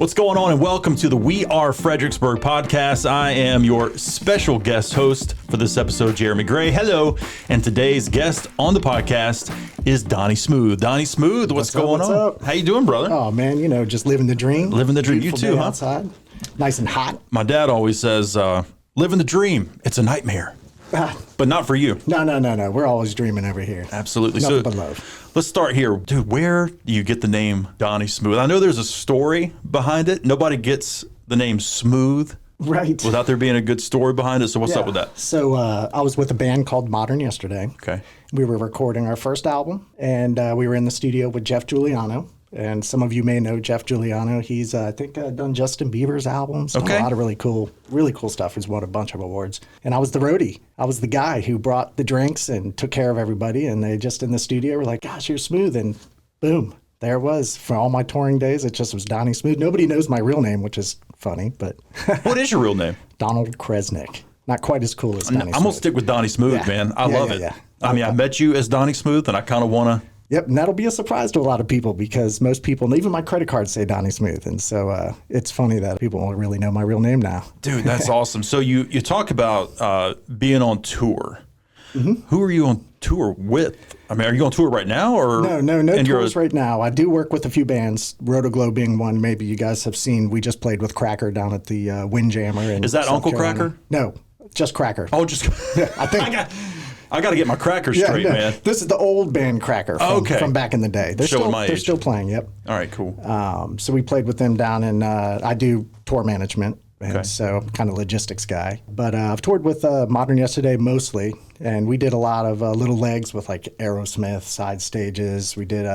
What's going on, and welcome to the We Are Fredericksburg podcast. I am your special guest host for this episode, Jeremy Gray. Hello. And today's guest on the podcast is Donny Smooth. Donny Smooth, what's going on? Up? How you doing, brother? Oh, man, you know, just living the dream. Living the dream. You Beautiful too, day huh? Outside. Nice and hot. My dad always says, living the dream. It's a nightmare. But not for you. No. We're always dreaming over here. Absolutely. Nothing So but love. let's start here. Dude, where do you get the name Donny Smooth? I know there's a story behind it. Nobody gets the name Smooth Right. without there being a good story behind it. So what's up with that? So I was with a band called Modern yesterday. Okay. We were recording our first album, and we were in the studio with Jeff Giuliano. And some of you may know Jeff Giuliano. He's, I think, done Justin Bieber's albums. Done Okay. a lot of really cool stuff. He's won a bunch of awards. And I was the roadie. I was the guy who brought the drinks and took care of everybody. And they just in the studio were like, gosh, you're Smooth. And boom, there it was. For all my touring days, it just was Donny Smooth. Nobody knows my real name, which is funny, but What is your real name? Donald Kresnick. Not quite as cool as Donny Smooth. I'm going to stick with Donny Smooth, Yeah. man. I Yeah, love yeah, it. yeah. I mean, I met you as Donny Smooth, and I kind of want to. Yep, and that'll be a surprise to a lot of people because most people, and even my credit cards say Donny Smooth. And so it's funny that people don't really know my real name now. Dude, that's awesome. So you talk about being on tour. Mm-hmm. Who are you on tour with? I mean, are you on tour right now? Or No tours right now. I do work with a few bands, Rotoglow being one. Maybe you guys have seen. We just played with Cracker down at the Windjammer. In Is that South Uncle Carolina. Cracker? No, just Cracker. Oh, just I think. I got to get my crackers straight, no, man. This is the old band Cracker from back in the day. They're Showing my they're age. still playing. Yep. All right, cool. So we played with them down in. I do tour management. And Okay. so I'm kind of logistics guy. But I've toured with Modern yesterday mostly. And we did a lot of little legs with like Aerosmith, side stages. We did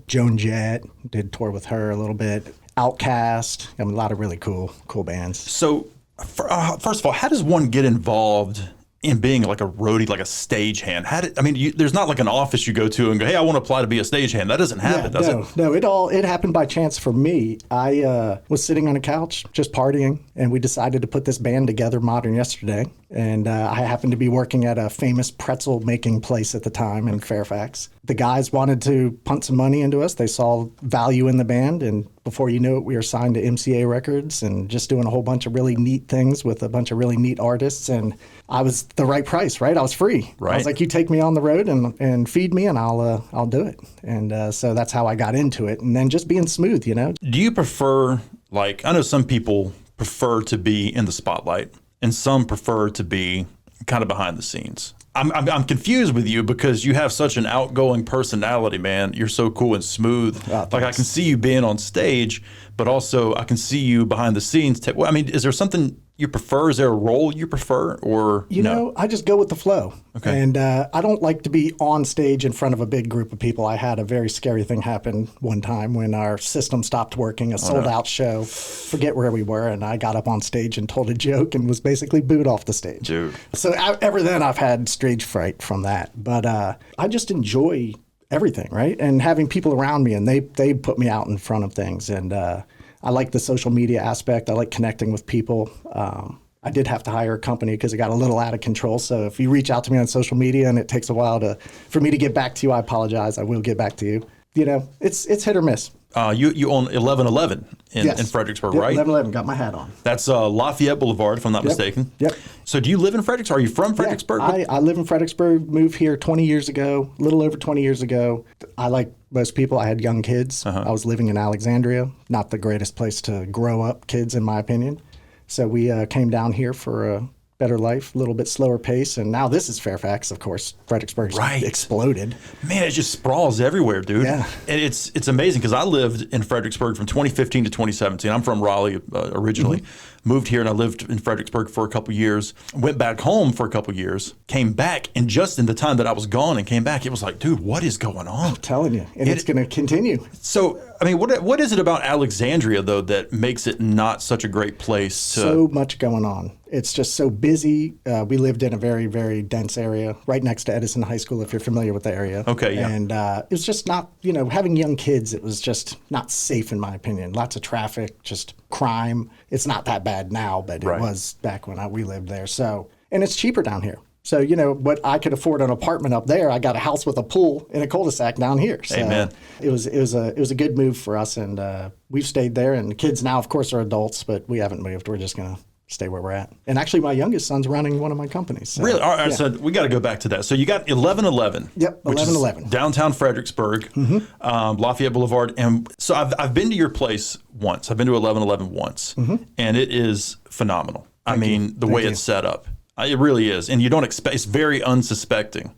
Joan Jett, did tour with her a little bit. Outcast, a lot of really cool bands. So, first of all, how does one get involved in being like a roadie, like a stagehand? There's not like an office you go to and go, hey, I want to apply to be a stagehand. That doesn't happen, does it? No, it happened by chance for me. I was sitting on a couch just partying, and we decided to put this band together, Modern yesterday. And I happened to be working at a famous pretzel making place at the time in Fairfax. The guys wanted to punt some money into us. They saw value in the band, and before you knew it, we were signed to MCA Records and just doing a whole bunch of really neat things with a bunch of really neat artists. And I was the right price, right? I was free. Right. I was like, you take me on the road and feed me, and I'll do it. And so that's how I got into it. And then just being smooth, you know. Do you prefer, like, I know some people prefer to be in the spotlight and some prefer to be kind of behind the scenes. I'm confused with you because you have such an outgoing personality, man. You're so cool and smooth. Oh, like I can see you being on stage, but also I can see you behind the scenes. Well, I mean, is there something you prefer? Is there a role you prefer, or You know, I just go with the flow. Okay. And I don't like to be on stage in front of a big group of people. I had a very scary thing happen one time when our system stopped working, a sold-out show. Forget where we were, and I got up on stage and told a joke and was basically booed off the stage. Dude. So ever then, I've had stage fright from that. But I just enjoy everything, right? And having people around me, and they put me out in front of things. And I like the social media aspect. I like connecting with people. I did have to hire a company because it got a little out of control. So if you reach out to me on social media and it takes a while for me to get back to you, I apologize. I will get back to you. You know, it's hit or miss. You own 1111 in Fredericksburg, Yep, right? 1111, got my hat on. That's Lafayette Boulevard, if I'm not mistaken. Yep. So do you live in Fredericksburg? Are you from Fredericksburg? Yeah, I live in Fredericksburg, moved here 20 years ago, a little over 20 years ago. I, like most people, I had young kids. I was living in Alexandria, not the greatest place to grow up kids, in my opinion. So we came down here for a better life, a little bit slower pace. And now this is Fairfax, of course. Fredericksburg's exploded. Man, it just sprawls everywhere, dude. Yeah. And it's amazing because I lived in Fredericksburg from 2015 to 2017. I'm from Raleigh originally. Moved here and I lived in Fredericksburg for a couple years. Went back home for a couple years. Came back, and just in the time that I was gone and came back, it was like, dude, what is going on? I'm telling you. And it's going to continue. So, I mean, what is it about Alexandria, though, that makes it not such a great place to... So much going on. It's just so busy. We lived in a very, very dense area right next to Edison High School, if you're familiar with the area. Okay, yeah. And it was just not, you know, having young kids, it was just not safe, in my opinion. Lots of traffic, just crime. It's not that bad now, but it was back when we lived there. So, and it's cheaper down here. So, what I could afford an apartment up there, I got a house with a pool in a cul-de-sac down here. So Amen. It was a good move for us, and we've stayed there. And the kids now, of course, are adults, but we haven't moved. We're just going to stay where we're at. And actually, my youngest son's running one of my companies. So, Really? All right, yeah. so we got to go back to that. So you got 1111. Yep, which is 1111. downtown Fredericksburg, Lafayette Boulevard. And so I've been to your place once. I've been to 1111 once, and it is phenomenal. I mean, the way it's set up. It really is. And you don't expect, it's very unsuspecting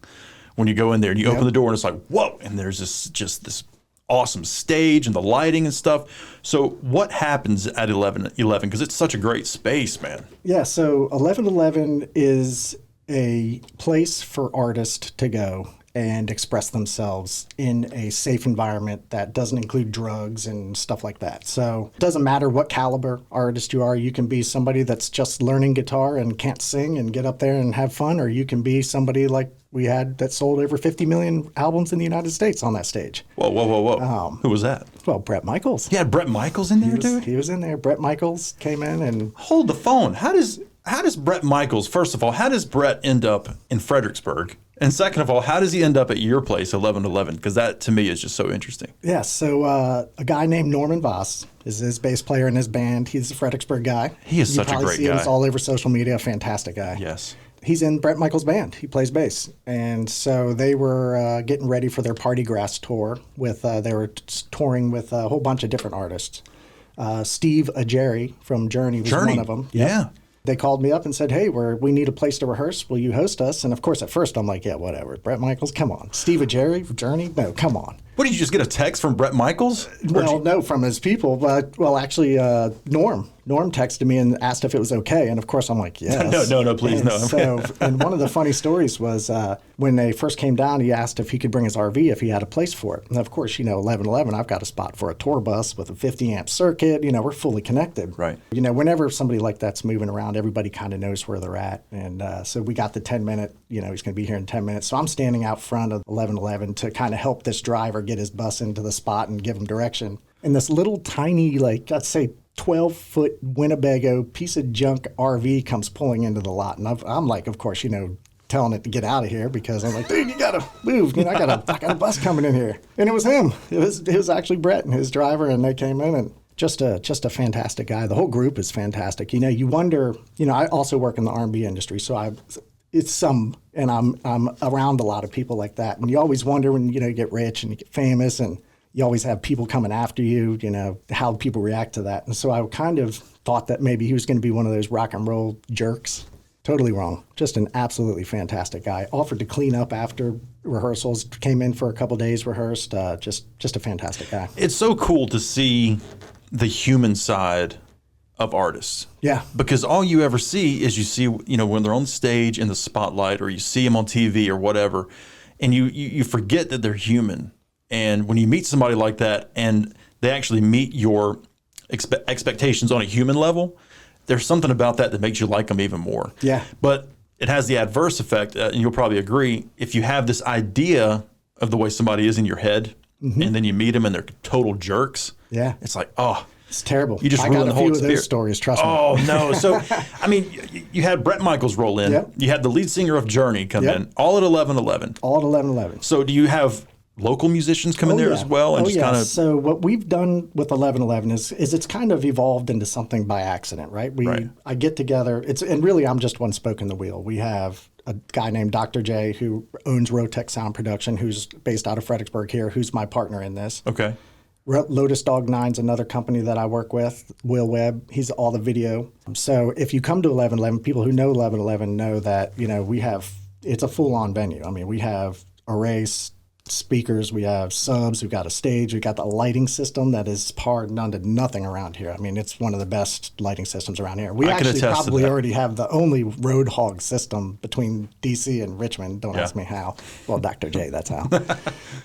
when you go in there and you open the door and it's like, whoa, and there's this awesome stage and the lighting and stuff. So what happens at 1111? Because it's such a great space, man. Yeah, so 1111 is a place for artists to go and express themselves in a safe environment that doesn't include drugs and stuff like that. So it doesn't matter what caliber artist you are. You can be somebody that's just learning guitar and can't sing and get up there and have fun, or you can be somebody like we had that sold over 50 million albums in the United States on that stage. Whoa. Who was that? Well, Bret Michaels. Yeah, Bret Michaels in there, dude? He was in there. Bret Michaels came in and... Hold the phone. How does Bret Michaels, first of all, how does Bret end up in Fredericksburg? And second of all, how does he end up at your place, 1111? Because that, to me, is just so interesting. Yeah, so a guy named Norman Voss is his bass player in his band. He's a Fredericksburg guy. He is such a great guy. You probably see him all over social media, a fantastic guy. Yes. He's in Bret Michaels' band. He plays bass. And so they were getting ready for their Party Grass tour. They were touring with a whole bunch of different artists. Steve Ajeri from Journey was one of them. Yeah. They called me up and said, hey, we need a place to rehearse. Will you host us? And of course, at first, I'm like, yeah, whatever. Bret Michaels, come on. Steve Ajeri, Journey? No, come on. What, did you just get a text from Bret Michaels? Well, no, from his people. But, actually, Norm texted me and asked if it was okay. And, of course, I'm like, yes. No, please, no. And one of the funny stories was when they first came down, he asked if he could bring his RV if he had a place for it. And, of course, 1111, I've got a spot for a tour bus with a 50-amp circuit. We're fully connected. Right. Whenever somebody like that's moving around, everybody kind of knows where they're at. And so we got the 10-minute, he's going to be here in 10 minutes. So I'm standing out front of 1111 to kind of help this driver get his bus into the spot and give him direction. And this little tiny, let's say 12-foot Winnebago piece of junk RV comes pulling into the lot. And I'm like, of course, telling it to get out of here because I'm like, dude, you got to move. I got a bus coming in here. And it was him. It was actually Bret and his driver, and they came in and just a fantastic guy. The whole group is fantastic. You wonder, I also work in the R&B industry, so I'm around a lot of people like that. And you always wonder when, you get rich and you get famous and you always have people coming after you, how people react to that. And so I kind of thought that maybe he was going to be one of those rock and roll jerks. Totally wrong. Just an absolutely fantastic guy. Offered to clean up after rehearsals, came in for a couple days, rehearsed. Just a fantastic guy. It's so cool to see the human side of artists. Yeah. Because all you ever see is when they're on stage in the spotlight, or you see them on TV or whatever, and you forget that they're human. And when you meet somebody like that and they actually meet your expectations on a human level, there's something about that makes you like them even more. Yeah. But it has the adverse effect, and you'll probably agree, if you have this idea of the way somebody is in your head, and then you meet them and they're total jerks. Yeah. It's like, oh. It's terrible. You just I ruined got the a whole few experience. of those stories, trust me. Oh, no. So, you had Bret Michaels roll in. Yep. You had the lead singer of Journey come in, all at 1111. All at 1111. So do you have local musicians come in there as well? And So what we've done with 1111 is it's kind of evolved into something by accident, right? I get together. And really I'm just one spoke in the wheel. We have a guy named Dr. J who owns Rotec Sound Production, who's based out of Fredericksburg here, who's my partner in this. Okay. Lotus Dog 9's another company that I work with. Will Webb, he's all the video. So if you come to 1111, people who know 1111 know that, it's a full-on venue. We have arrays, speakers, we have subs, we've got a stage, we've got the lighting system that is par none to nothing around here. It's one of the best lighting systems around here. We actually probably already have the only road hog system between DC and Richmond. Don't ask me how. Well, Dr. J, that's how.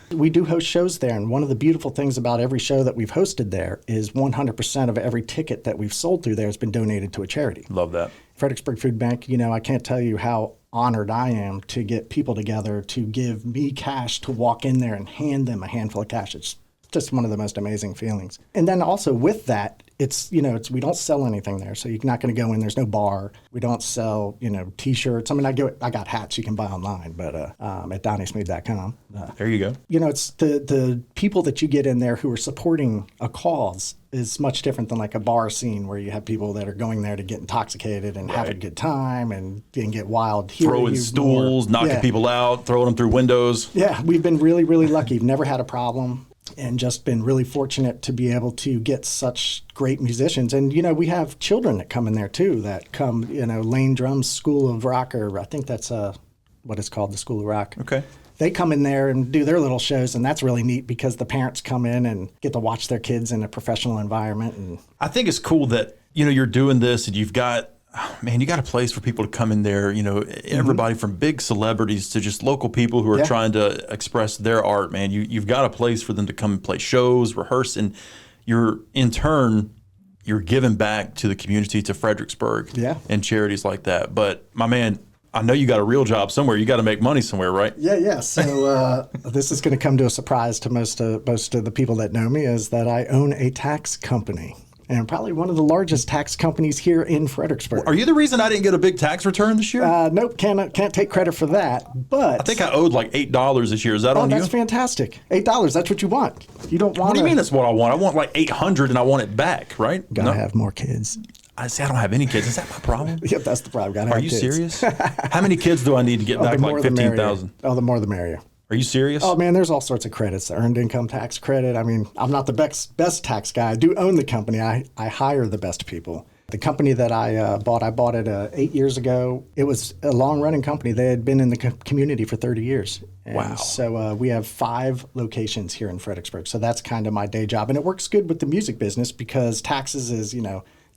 We do host shows there, and one of the beautiful things about every show that we've hosted there is 100% of every ticket that we've sold through there has been donated to a charity. Love that. Fredericksburg Food Bank, I can't tell you how honored I am to get people together to give me cash to walk in there and hand them a handful of cash. It's just one of the most amazing feelings. And then also with that, it's, we don't sell anything there. So you're not going to go in. There's no bar. We don't sell, T-shirts. I mean, I got hats you can buy online, but at DonnySmooth.com. There you go. It's the people that you get in there who are supporting a cause is much different than like a bar scene where you have people that are going there to get intoxicated and have a good time and get wild. Throwing stools, knocking people out, throwing them through windows. Yeah, we've been really, really lucky. We've never had a problem and just been really fortunate to be able to get such great musicians. And, we have children that come in there too that come, Lane Drum's School of Rock, or I think that's what it's called, the School of Rock. Okay. They come in there and do their little shows, and that's really neat because the parents come in and get to watch their kids in a professional environment. And I think it's cool that, you're doing this and you got a place for people to come in there, everybody from big celebrities to just local people who are trying to express their art, man. You've got a place for them to come and play shows, rehearse, and you're giving back to the community, to Fredericksburg and charities like that. But my man, I know you got a real job somewhere. You got to make money somewhere, right? Yeah. So this is going to come to a surprise to most of the people that know me, is that I own a tax company. And probably one of the largest tax companies here in Fredericksburg. Are you the reason I didn't get a big tax return this year? Nope, can't take credit for that. But I think I owed like $8 this year. Is that on you? Oh, that's fantastic. $8. That's what you want. You don't want. What do you mean that's what I want? I want like $800 and I want it back, right? Gotta have more kids. I don't have any kids. Is that my problem? Yep, that's the problem. Are you serious? How many kids do I need to get back? Like 15,000. Oh, the more the merrier. Are you serious? Oh, man, there's all sorts of credits. The earned income tax credit. I mean, I'm not the best tax guy. I do own the company. I hire the best people. The company that I bought it 8 years ago. It was a long-running company. They had been in the community for 30 years. And wow. So we have 5 locations here in Fredericksburg. So that's kind of my day job. And it works good with the music business because taxes is,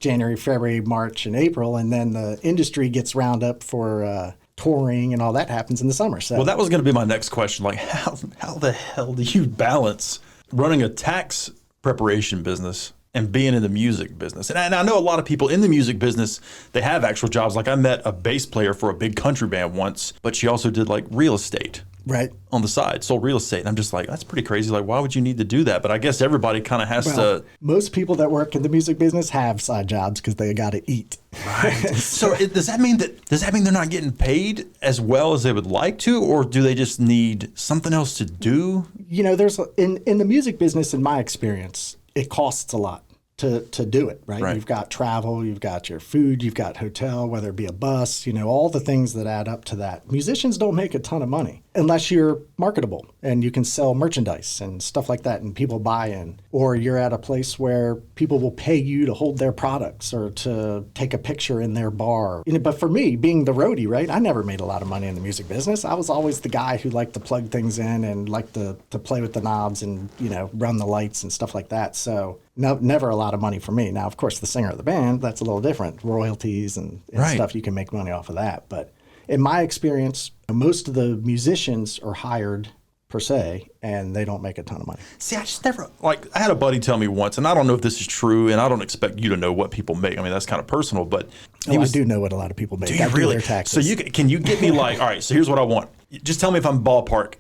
January, February, March, and April. And then the industry gets round up for touring and all that happens in the summer. So, well, that was going to be my next question. Like, how the hell do you balance running a tax preparation business and being in the music business? And I know a lot of people in the music business, they have actual jobs. Like I met a bass player for a big country band once, but she also did like real estate. Right. On the side, sold real estate. And I'm just like, that's pretty crazy. Like, why would you need to do that? But I guess everybody kind of has to. Most people that work in the music business have side jobs because they got to eat. Right. So does that mean they're not getting paid as well as they would like to, or do they just need something else to do? There's in the music business, in my experience, it costs a lot to do it, right? You've got travel, you've got your food, you've got hotel, whether it be a bus, all the things that add up to that. Musicians don't make a ton of money unless you're marketable and you can sell merchandise and stuff like that and people buy in. Or you're at a place where people will pay you to hold their products or to take a picture in their bar. But for me, being the roadie, right, I never made a lot of money in the music business. I was always the guy who liked to plug things in and liked to play with the knobs and, run the lights and stuff like that. So never a lot of money for me. Now, of course, the singer of the band, that's a little different. Royalties and stuff, you can make money off of that. But in my experience, most of the musicians are hired per se, and they don't make a ton of money. See, I just never, I had a buddy tell me once, and I don't know if this is true, and I don't expect you to know what people make. I mean, that's kind of personal, but I do know what a lot of people make. Do you really? Their taxes. So can you get me all right, so here's what I want. Just tell me if I'm ballpark,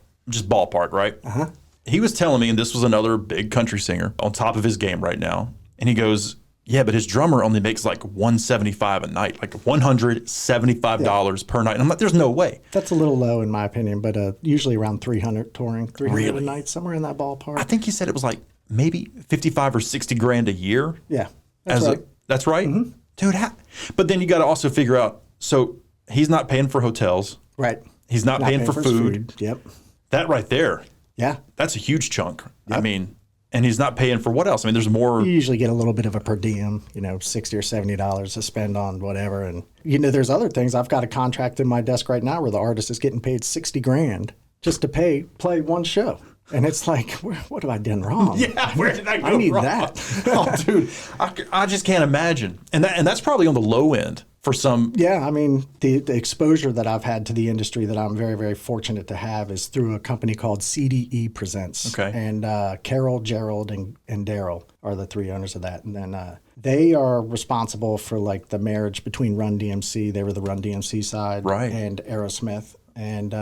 right? Uh-huh. He was telling me, and this was another big country singer on top of his game right now, and he goes, yeah, but his drummer only makes like $175 a night, like $175 per night. And I'm like, there's no way. That's a little low in my opinion, but usually around 300 touring, 300 really? a night, somewhere in that ballpark. I think he said it was like maybe 55 or 60 grand a year. Yeah, that's right. That's right? Mm-hmm. Dude, but then you got to also figure out, so he's not paying for hotels. Right. He's not paying for food. Yep. That right there. Yeah. That's a huge chunk. Yep. I mean, and he's not paying for what else? I mean, there's more. You usually get a little bit of a per diem, $60 or $70 to spend on whatever. And, there's other things. I've got a contract in my desk right now where the artist is getting paid $60 grand just to play one show. And it's like, what have I done wrong? Yeah, where did I go I need wrong? that. Oh, dude, I just can't imagine. And that's probably on the low end for some. Yeah, I mean, the exposure that I've had to the industry that I'm very, very fortunate to have is through a company called CDE Presents. Okay. And Carol, Gerald, and Daryl are the 3 owners of that. And then they are responsible for the marriage between Run DMC. They were the Run DMC side. Right. And Aerosmith. And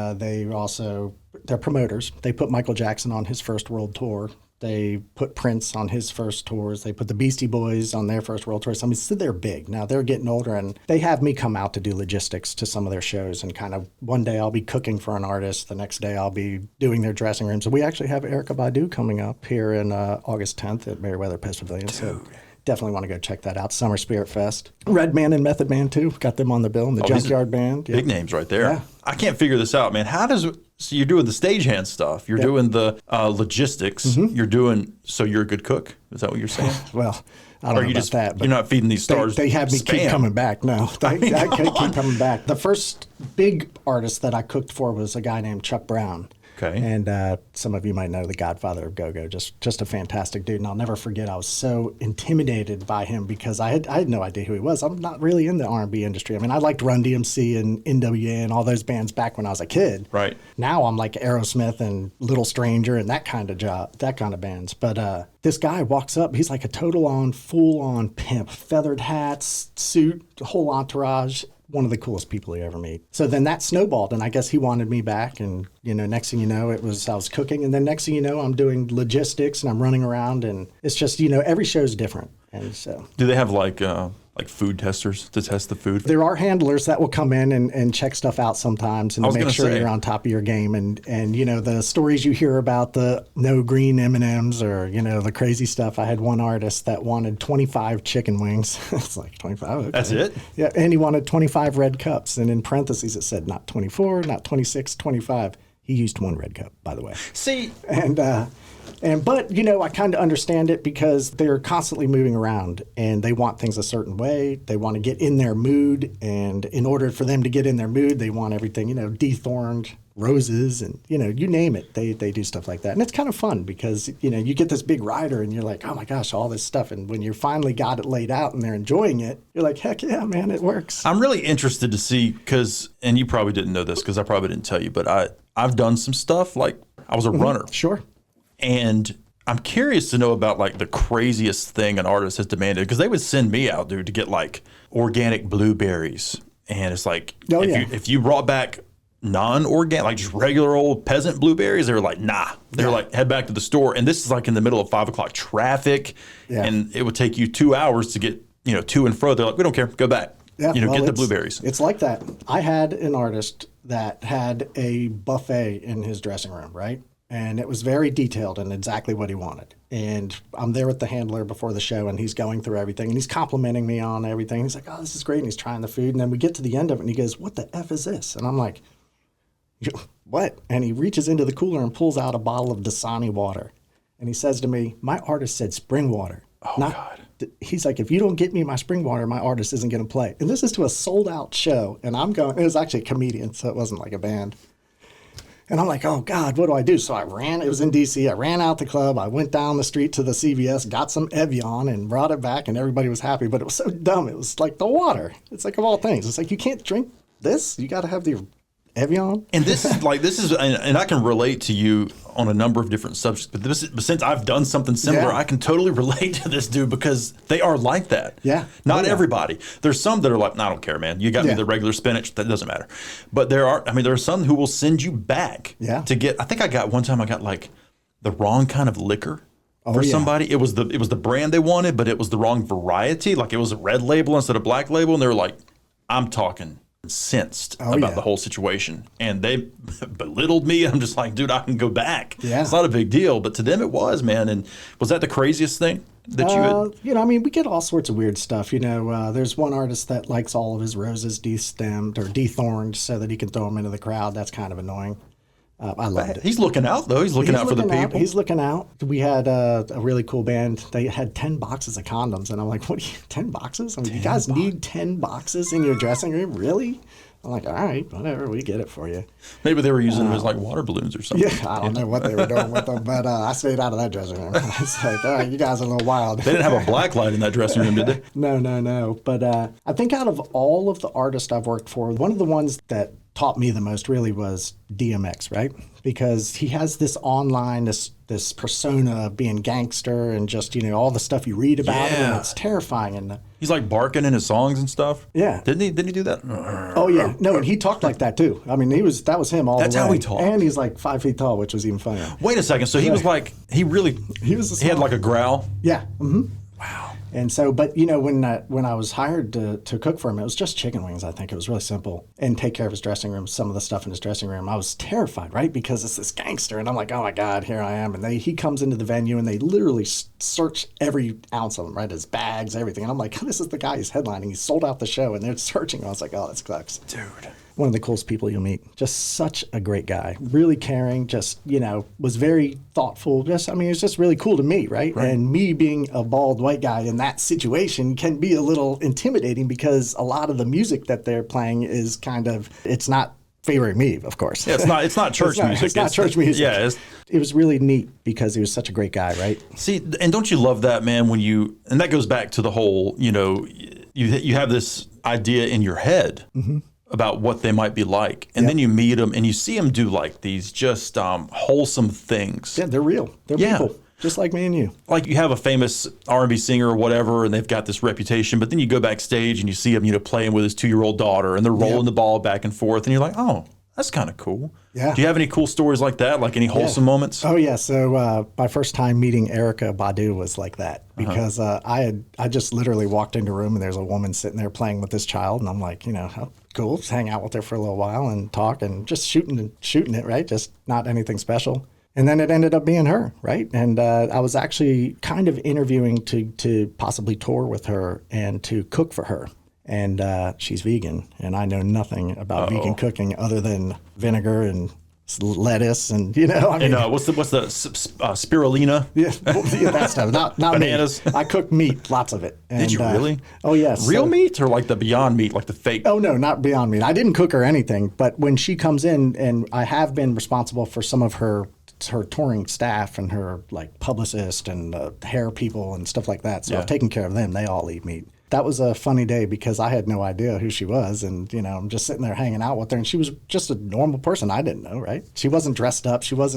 they're promoters. They put Michael Jackson on his first world tour They put Prince on his first tours. They put the Beastie Boys on their first world tours. I mean, so they're big. Now they're getting older, and they have me come out to do logistics to some of their shows. And kind of one day I'll be cooking for an artist. The next day I'll be doing their dressing room. So we actually have Erykah Badu coming up here in August 10th at Meriwether Pavilion. So definitely want to go check that out. Summer Spirit Fest. Redman and Method Man, too. Got them on the bill. And the Junkyard Band. Big names right there. Yeah. I can't figure this out, man. So you're doing the stagehand stuff. You're doing the logistics. You're doing, so you're a good cook. Is that what you're saying? Well, I don't know about that. But you're not feeding these stars They have me spam. keep coming back. No, I keep coming back. The first big artist that I cooked for was a guy named Chuck Brown. Okay. And some of you might know the godfather of go-go, just a fantastic dude. And I'll never forget, I was so intimidated by him because I had no idea who he was. I'm not really in the R&B industry. I mean, I liked Run DMC and NWA and all those bands back when I was a kid. Right. Now I'm like Aerosmith and Little Stranger and that kind of bands. But this guy walks up, he's like a full-on pimp, feathered hats, suit, whole entourage. One of the coolest people you ever meet. So then that snowballed, and I guess he wanted me back. And next thing you know, I was cooking, and then next thing you know, I'm doing logistics and I'm running around, and it's just every show's different. And so, do they have like food testers to test the food? There are handlers that will come in and check stuff out sometimes and to make sure you're on top of your game. And the stories you hear about the no green M&Ms or the crazy stuff. I had one artist that wanted 25 chicken wings. It's like 25. Okay. That's it? Yeah, and he wanted 25 red cups, and in parentheses it said not 24, not 26, 25. He used one red cup, by the way. See, but I kind of understand it because they're constantly moving around and they want things a certain way. They want to get in their mood, and in order for them to get in their mood, they want everything, dethorned roses and you name it. They do stuff like that, and it's kind of fun because you get this big rider and you're like, oh my gosh, all this stuff, and when you finally got it laid out and they're enjoying it, you're like, heck yeah, man, it works. I'm really interested to see and you probably didn't know this because I probably didn't tell you, but I've done some stuff like I was a runner. Sure. And I'm curious to know about like the craziest thing an artist has demanded, because they would send me out, dude, to get like organic blueberries. And it's like, if you brought back non-organic, like just regular old peasant blueberries, they were like, nah. They were like, head back to the store. And this is like in the middle of 5 o'clock traffic. Yeah. And it would take you 2 hours to get, to and fro. They're like, we don't care, go back. Yeah, get the blueberries. It's like that. I had an artist that had a buffet in his dressing room, right? And it was very detailed and exactly what he wanted. And I'm there with the handler before the show, and he's going through everything, and he's complimenting me on everything. He's like, oh, this is great. And he's trying the food. And then we get to the end of it, and he goes, what the F is this? And I'm like, what? And he reaches into the cooler and pulls out a bottle of Dasani water. And he says to me, my artist said spring water. Oh, God. He's like, if you don't get me my spring water, my artist isn't going to play. And this is to a sold-out show. And I'm going, it was actually a comedian, so it wasn't like a band. And I'm like, oh, God, what do I do? So I ran. It was in D.C. I ran out the club. I went down the street to the CVS, got some Evian, and brought it back, and everybody was happy. But it was so dumb. It was like the water. It's like, of all things. It's like, you can't drink this. You got to have the Evian. And this is, and I can relate to you on a number of different subjects, but since I've done something similar, I can totally relate to this dude because they are like that. Yeah. Not everybody. There's some that are like, I don't care, man. You got me the regular spinach. That doesn't matter. But there are some who will send you back to get, I think one time I got like the wrong kind of liquor for somebody. It was the brand they wanted, but it was the wrong variety. Like it was a red label instead of black label. And they were like, I'm talking incensed about the whole situation, and they belittled me. I'm just like, dude, I can go back. It's not a big deal, but to them it was, man. And was that the craziest thing that you had? We get all sorts of weird stuff. There's one artist that likes all of his roses destemmed or dethorned so that he can throw them into the crowd. That's kind of annoying. I loved it. He's looking out, though. He's looking out for the people. He's looking out. We had a really cool band. They had 10 boxes of condoms. And I'm like, what, 10 boxes? I mean, you guys need 10 boxes in your dressing room? Really? I'm like, all right, whatever. We get it for you. Maybe they were using them as like water balloons or something. Yeah, I don't know what they were doing with them. But I stayed out of that dressing room. I was like, all right, you guys are a little wild. They didn't have a black light in that dressing room, did they? No. But I think out of all of the artists I've worked for, one of the ones that taught me the most really was DMX, right? Because he has this online, this persona of being gangster and just, all the stuff you read about him, and it's terrifying. And he's like barking in his songs and stuff. Yeah. Didn't he do that? Oh yeah. No, and he talked like that too. I mean, that was him all That's the way. how he talked. And he's like 5 feet tall, which was even funnier. Wait a second. So he was like, he had like a growl. Yeah. Mm-hmm. Wow. And so, but when I was hired to cook for him, it was just chicken wings. I think it was really simple, and take care of his dressing room, some of the stuff in his dressing room. I was terrified, right? Because it's this gangster, and I'm like, oh my God, here I am. And he comes into the venue, and they literally search every ounce of him, right? His bags, everything. And I'm like, this is the guy who's headlining. He sold out the show, and they're searching. I was like, oh, that sucks. Dude. One of the coolest people you'll meet. Just such a great guy. Really caring, just, was very thoughtful. It's just really cool to me, right? And me being a bald white guy in that situation can be a little intimidating because a lot of the music that they're playing is it's not favoring me, of course. Yeah, it's not church music. It's not church music. Yeah. It was really neat because he was such a great guy, right? See, and don't you love that, man, and that goes back to the whole, you have this idea in your head. Mm-hmm. About what they might be like. And then you meet them and you see them do like these just wholesome things. Yeah, they're real. They're people, just like me and you. Like you have a famous R&B singer or whatever, and they've got this reputation, but then you go backstage and you see him, playing with his 2-year-old daughter, and they're rolling the ball back and forth, and you're like, oh, that's kind of cool. Yeah. Do you have any cool stories like that? Like any wholesome moments? Oh yeah. So my first time meeting Erica Badu was like that because I just literally walked into a room and there's a woman sitting there playing with this child, and I'm like, oh, cool, just hang out with her for a little while and talk and just shooting it, right? Just not anything special. And then it ended up being her, right? And I was actually kind of interviewing to possibly tour with her and to cook for her. And she's vegan, and I know nothing about vegan cooking other than vinegar and lettuce, and what's the spirulina? Yeah, that stuff. Not bananas. Me. I cook meat, lots of it. And, Did you really? Oh yes. Real meat or like the Beyond Meat, like the fake? Oh no, not Beyond Meat. I didn't cook her anything, but when she comes in, and I have been responsible for some of her touring staff and her like publicist and hair people and stuff like that. So I've taken care of them. They all eat meat. That was a funny day because I had no idea who she was, and I'm just sitting there hanging out with her, and she was just a normal person I didn't know, right? She wasn't dressed up. She was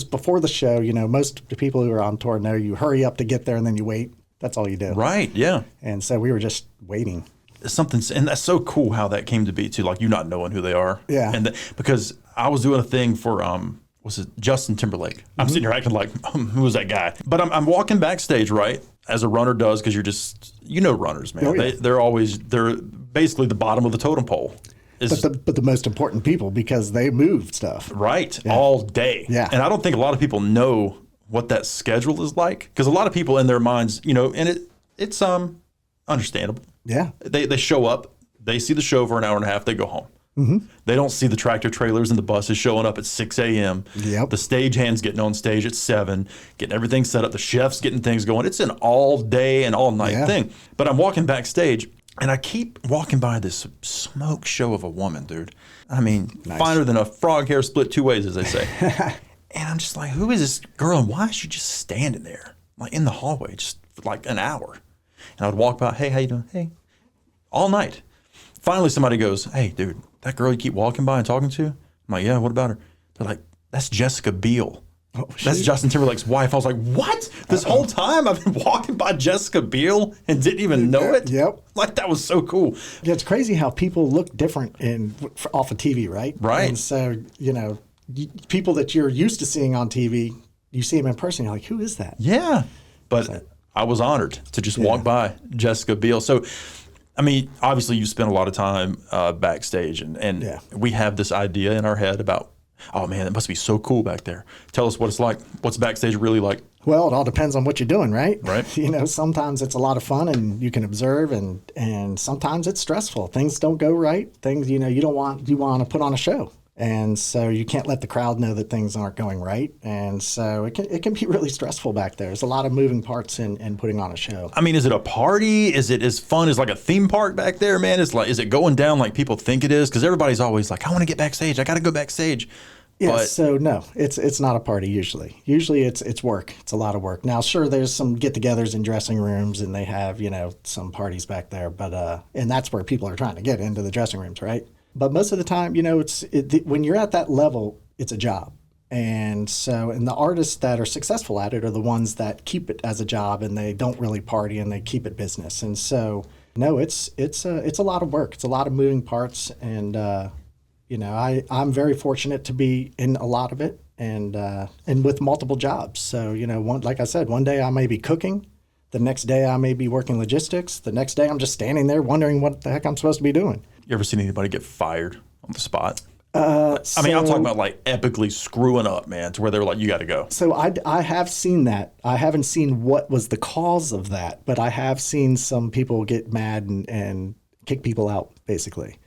before the show. Most people who are on tour know you hurry up to get there and then you wait. That's all you do. Right. Yeah. And so we were just waiting. And that's so cool how that came to be too. Like you not knowing who they are. Yeah. And because I was doing a thing for was it Justin Timberlake? I'm sitting here acting like who was that guy? But I'm walking backstage, right? As a runner does, because you're just runners, man. Oh, yeah. They're basically the bottom of the totem pole. But the most important people because they move stuff. Right. Yeah. All day. Yeah. And I don't think a lot of people know what that schedule is like. Because a lot of people in their minds, and it's understandable. Yeah. They show up, they see the show for an hour and a half, they go home. Mm-hmm. They don't see the tractor trailers and the buses showing up at 6 a.m. Yep. The stagehands getting on stage at 7, getting everything set up. The chefs getting things going. It's an all day and all night thing. But I'm walking backstage, and I keep walking by this smoke show of a woman, dude. I mean, finer than a frog hair split 2 ways, as they say. And I'm just like, who is this girl, and why is she just standing there, like in the hallway, just for like an hour? And I would walk by, hey, how you doing? Hey, all night. Finally, somebody goes, hey, dude, that girl you keep walking by and talking to? I'm like, yeah, what about her? They're like, that's Jessica Biel. Oh, that's Justin Timberlake's wife. I was like, what? This whole time I've been walking by Jessica Biel and didn't even know it? Yep. Like, that was so cool. Yeah, it's crazy how people look different off of TV, right? Right. And so, people that you're used to seeing on TV, you see them in person, you're like, who is that? Yeah. But I was honored to just walk by Jessica Biel. So, I mean, obviously you spend a lot of time backstage, and we have this idea in our head about, oh man, it must be so cool back there. Tell us what it's like. What's backstage really like? Well, it all depends on what you're doing, right? Right. Sometimes it's a lot of fun and you can observe, and sometimes it's stressful. Things don't go right. Things, you want to put on a show. And so you can't let the crowd know that things aren't going right. And so it can be really stressful back there. There's a lot of moving parts in putting on a show. I mean, is it a party? Is it as fun as like a theme park back there, man? Is it going down like people think it is? Because everybody's always like, I want to get backstage. I got to go backstage. Yeah, so no, it's not a party usually. Usually it's work. It's a lot of work. Now, sure, there's some get-togethers in dressing rooms, and they have, some parties back there. But and that's where people are trying to get into the dressing rooms, right? But most of the time, when you're at that level, it's a job. And the artists that are successful at it are the ones that keep it as a job and they don't really party and they keep it business. And so, no, it's a lot of work. It's a lot of moving parts. And, I'm very fortunate to be in a lot of it and with multiple jobs. So, like I said, one day I may be cooking. The next day I may be working logistics. The next day I'm just standing there wondering what the heck I'm supposed to be doing. You ever seen anybody get fired on the spot? I'm talking about like epically screwing up, man, to where they're like, you got to go. So I have seen that. I haven't seen what was the cause of that, but I have seen some people get mad and kick people out, basically.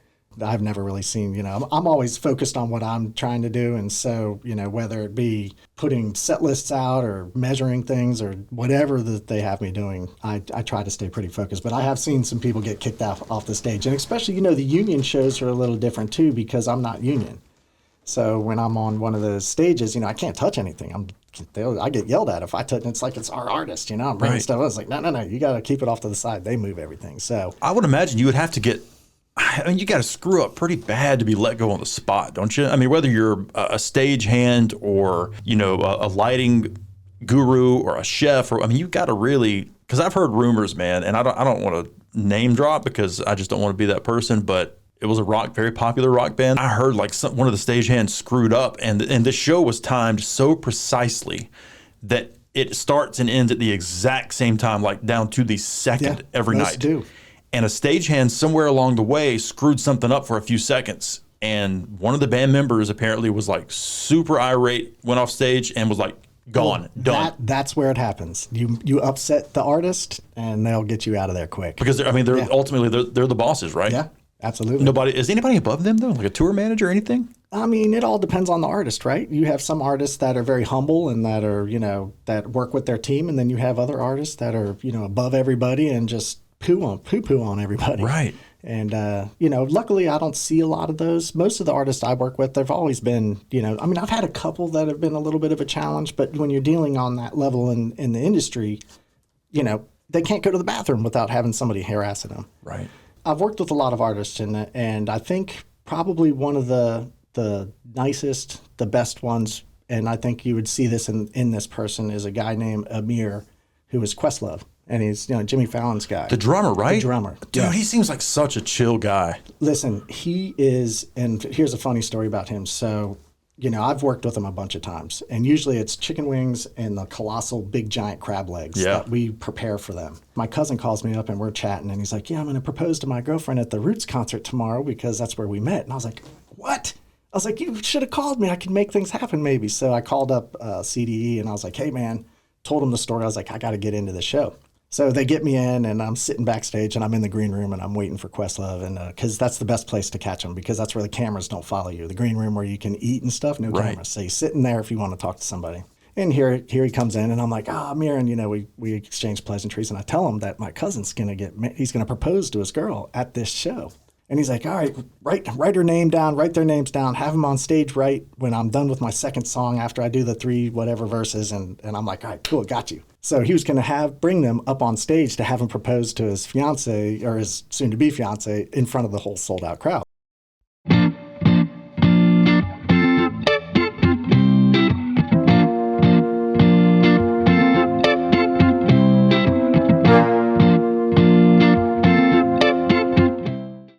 I've never really seen, I'm always focused on what I'm trying to do. And so, whether it be putting set lists out or measuring things or whatever that they have me doing, I try to stay pretty focused. But I have seen some people get kicked off the stage. And especially, the union shows are a little different too because I'm not union. So when I'm on one of the stages, I can't touch anything. I get yelled at if I touch. It's like it's our artist, I'm bringing stuff. I was like, no, you got to keep it off to the side. They move everything. So I would imagine you would have to get. You got to screw up pretty bad to be let go on the spot, don't you? Whether you're a stage hand or, a lighting guru or a chef, or you got to really, because I've heard rumors, man, and I don't want to name drop because I just don't want to be that person, but it was a very popular rock band. I heard like one of the stage hands screwed up, and the show was timed so precisely that it starts and ends at the exact same time, like down to the second every night. Do. And a stagehand somewhere along the way screwed something up for a few seconds. And one of the band members apparently was like super irate, went off stage and was like, gone, done. That's where it happens. You upset the artist and they'll get you out of there quick. Because they're ultimately they're the bosses, right? Yeah, absolutely. Is anybody above them though? Like a tour manager or anything? It all depends on the artist, right? You have some artists that are very humble and that are, that work with their team. And then you have other artists that are, above everybody and just poo-poo on everybody. Right. And, luckily I don't see a lot of those. Most of the artists I work with, they've always been, I've had a couple that have been a little bit of a challenge, but when you're dealing on that level in the industry, they can't go to the bathroom without having somebody harassing them. Right. I've worked with a lot of artists and I think probably one of the nicest, the best ones, and I think you would see this in this person, is a guy named Amir, who is Questlove. And he's, Jimmy Fallon's guy. The drummer, right? The drummer. Dude, yeah. He seems like such a chill guy. Listen, he is, and here's a funny story about him. So, I've worked with him a bunch of times. And usually it's chicken wings and the colossal big giant crab legs that we prepare for them. My cousin calls me up and we're chatting and he's like, yeah, I'm going to propose to my girlfriend at the Roots concert tomorrow because that's where we met. And I was like, what? I was like, you should have called me. I could make things happen maybe. So I called up CDE and I was like, hey, man, told him the story. I was like, I got to get into the show. So they get me in, and I'm sitting backstage, and I'm in the green room, and I'm waiting for Questlove, and because that's the best place to catch them, because that's where the cameras don't follow you. The green room where you can eat and stuff, no cameras. So you're sitting there if you want to talk to somebody. And here he comes in, and I'm like, Amir, and we exchange pleasantries, and I tell him that my cousin's he's gonna propose to his girl at this show. And he's like, all right, write her name down, write their names down, have them on stage right when I'm done with my second song after I do the 3 whatever verses. And I'm like, all right, cool, got you. So he was going to bring them up on stage to have him propose to his fiance or his soon-to-be fiance in front of the whole sold-out crowd.